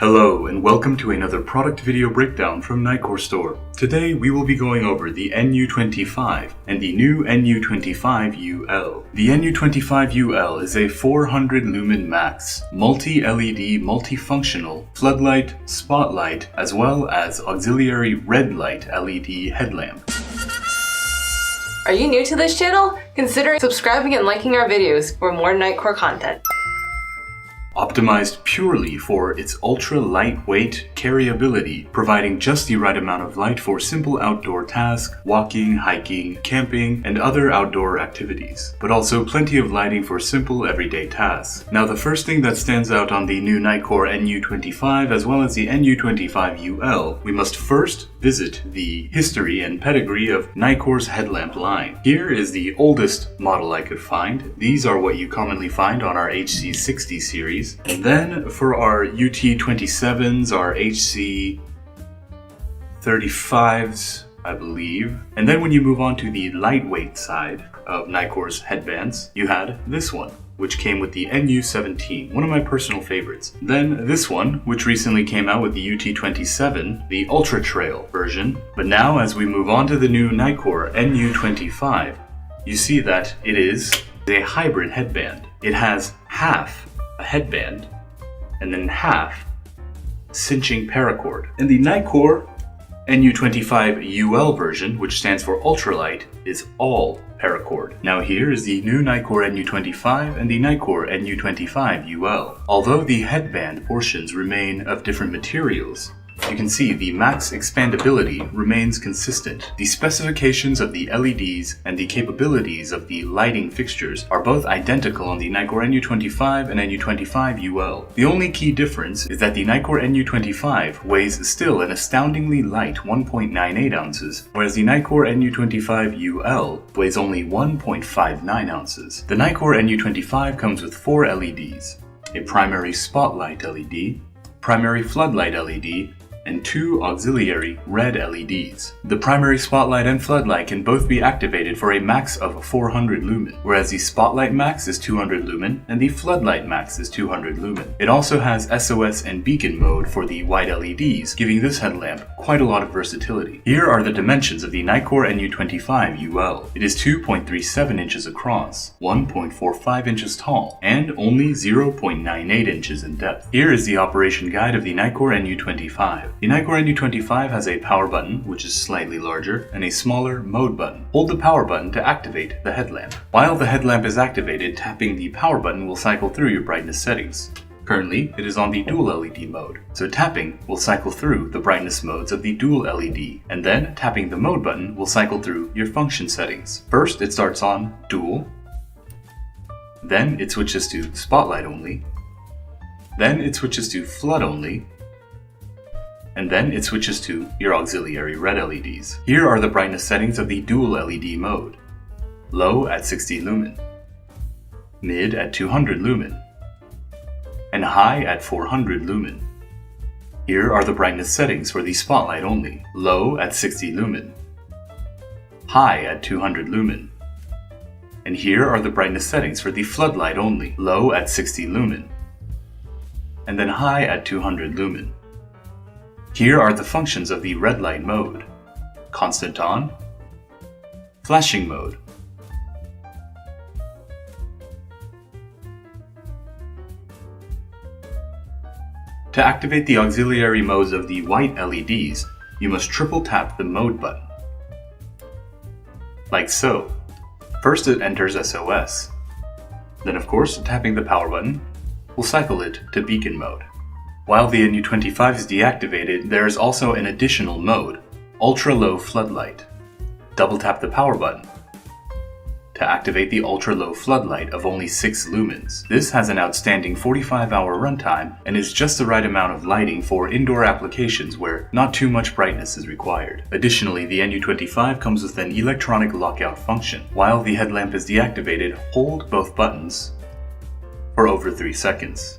Hello and welcome to another product video breakdown from Nitecore store. Today we will be going over the NU25 and the new NU25 UL. The NU25 UL is a 400 lumen max, multi-LED multifunctional floodlight, spotlight, as well as auxiliary red light LED headlamp. Are you new to this channel? Consider subscribing and liking our videos for more Nitecore content. Optimized purely for its ultra-lightweight carryability, providing just the right amount of light for simple outdoor tasks, walking, hiking, camping, and other outdoor activities, but also plenty of lighting for simple everyday tasks. Now the first thing that stands out on the new Nitecore NU25 as well as the NU25 UL, we must first visit the history and pedigree of Nitecore's headlamp line. Here is the oldest model I could find. These are what you commonly find on our HC60 series. And then for our UT27s, our HC35s, I believe. And then when you move on to the lightweight side of Nitecore's headbands, you had this one, which came with the NU17, one of my personal favorites. Then this one, which recently came out with the UT27, the Ultra Trail version. But now as we move on to the new Nitecore NU25, you see that it is a hybrid headband. It has half a headband and then half cinching paracord. And the Nitecore NU25 UL version, which stands for ultralight, is all paracord. Now here is the new Nitecore NU25 and the Nitecore NU25 UL. Although the headband portions remain of different materials, you can see the max expandability remains consistent. The specifications of the LEDs and the capabilities of the lighting fixtures are both identical on the Nitecore NU25 and NU25 UL. The only key difference is that the Nitecore NU25 weighs still an astoundingly light 1.98 ounces, whereas the Nitecore NU25 UL weighs only 1.59 ounces. The Nitecore NU25 comes with 4 LEDs, a primary spotlight LED, primary floodlight LED, and 2 auxiliary red LEDs. The primary spotlight and floodlight can both be activated for a max of 400 lumen, whereas the spotlight max is 200 lumen and the floodlight max is 200 lumen. It also has SOS and beacon mode for the white LEDs, giving this headlamp quite a lot of versatility. Here are the dimensions of the Nitecore NU25 UL. It is 2.37 inches across, 1.45 inches tall, and only 0.98 inches in depth. Here is the operation guide of the Nitecore NU25. The Nitecore NU25 has a power button, which is slightly larger, and a smaller mode button. Hold the power button to activate the headlamp. While the headlamp is activated, tapping the power button will cycle through your brightness settings. Currently, it is on the dual LED mode, so tapping will cycle through the brightness modes of the dual LED, and then tapping the mode button will cycle through your function settings. First, it starts on dual, then it switches to spotlight only, then it switches to flood only, and then it switches to your auxiliary red LEDs. Here are the brightness settings of the dual LED mode. Low at 60 lumen, mid at 200 lumen, and high at 400 lumen. Here are the brightness settings for the spotlight only. Low at 60 lumen, high at 200 lumen. And here are the brightness settings for the floodlight only. Low at 60 lumen, and then high at 200 lumen. Here are the functions of the red light mode: constant on, flashing mode, to activate the auxiliary modes of the white LEDs, you must triple tap the mode button, like so. First it enters SOS. Then of course, tapping the power button will cycle it to beacon mode. While the NU25 is deactivated, there is also an additional mode, ultra-low floodlight. Double tap the power button to activate the ultra-low floodlight of only 6 lumens. This has an outstanding 45-hour runtime and is just the right amount of lighting for indoor applications where not too much brightness is required. Additionally, the NU25 comes with an electronic lockout function. While the headlamp is deactivated, hold both buttons for over 3 seconds.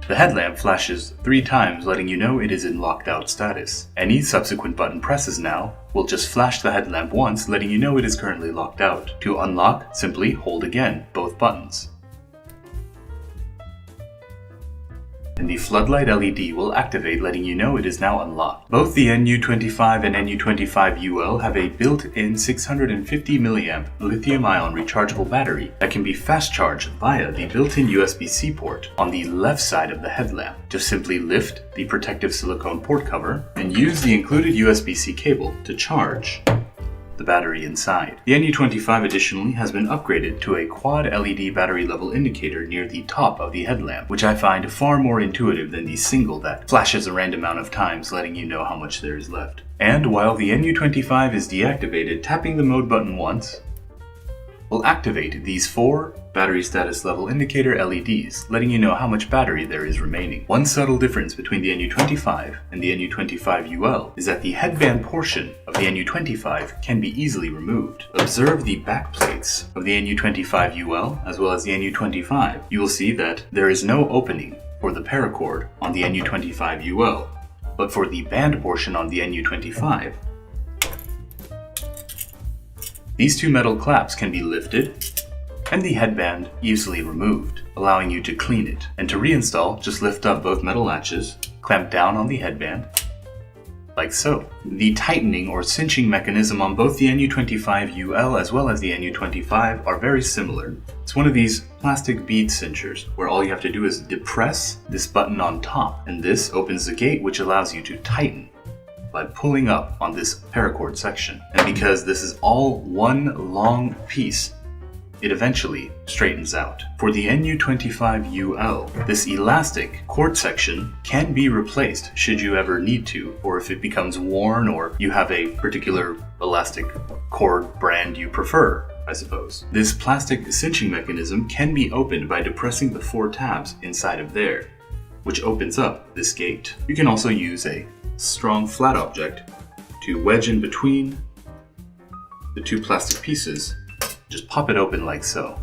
The headlamp flashes 3 times, letting you know it is in locked out status. Any subsequent button presses now will just flash the headlamp once, letting you know it is currently locked out. To unlock, simply hold again both buttons. and the floodlight LED will activate, letting you know it is now unlocked. Both the NU25 and NU25 UL have a built-in 650 mAh lithium-ion rechargeable battery that can be fast-charged via the built-in USB-C port on the left side of the headlamp. Just simply lift the protective silicone port cover and use the included USB-C cable to charge the battery inside. The NU25 additionally has been upgraded to a quad LED battery level indicator near the top of the headlamp, which I find far more intuitive than the single that flashes a random amount of times letting you know how much there is left. And while the NU25 is deactivated, tapping the mode button once will activate these 4 battery status level indicator LEDs, letting you know how much battery there is remaining. One subtle difference between the NU25 and the NU25 UL is that the headband portion of the NU25 can be easily removed. Observe the back plates of the NU25 UL as well as the NU25. You will see that there is no opening for the paracord on the NU25 UL, but for the band portion on the NU25, these 2 metal claps can be lifted and the headband easily removed, allowing you to clean it. And to reinstall, just lift up both metal latches, clamp down on the headband, like so. The tightening or cinching mechanism on both the NU25 UL as well as the NU25 are very similar. It's one of these plastic bead cinchers where all you have to do is depress this button on top, and this opens the gate which allows you to tighten by pulling up on this paracord section. And because this is all one long piece, it eventually straightens out. For the NU25 UL, this elastic cord section can be replaced should you ever need to, or if it becomes worn or you have a particular elastic cord brand you prefer, I suppose. This plastic cinching mechanism can be opened by depressing the 4 tabs inside of there, which opens up this gate. You can also use a strong flat object to wedge in between the 2 plastic pieces. Just pop it open like so.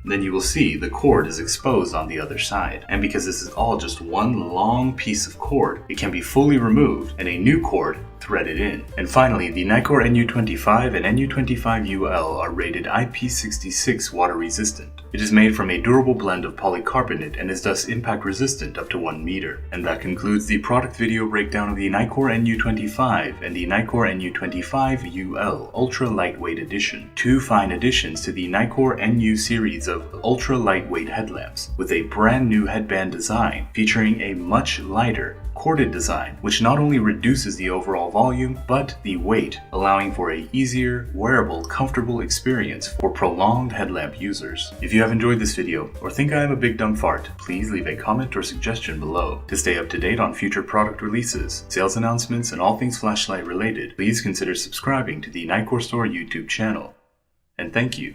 Then you will see the cord is exposed on the other side. And because this is all just one long piece of cord, it can be fully removed and a new cord threaded in. And finally, the Nitecore NU25 and NU25 UL are rated IP66 water resistant. It is made from a durable blend of polycarbonate and is thus impact resistant up to 1 meter. And that concludes the product video breakdown of the Nitecore NU25 and the Nitecore NU25 UL Ultra Lightweight Edition. 2 fine additions to the Nitecore NU series of ultra lightweight headlamps with a brand new headband design featuring a much lighter corded design, which not only reduces the overall volume, but the weight, allowing for a easier, wearable, comfortable experience for prolonged headlamp users. If you have enjoyed this video, or think I am a big dumb fart, please leave a comment or suggestion below. To stay up to date on future product releases, sales announcements, and all things flashlight related, please consider subscribing to the Nitecore Store YouTube channel. And thank you.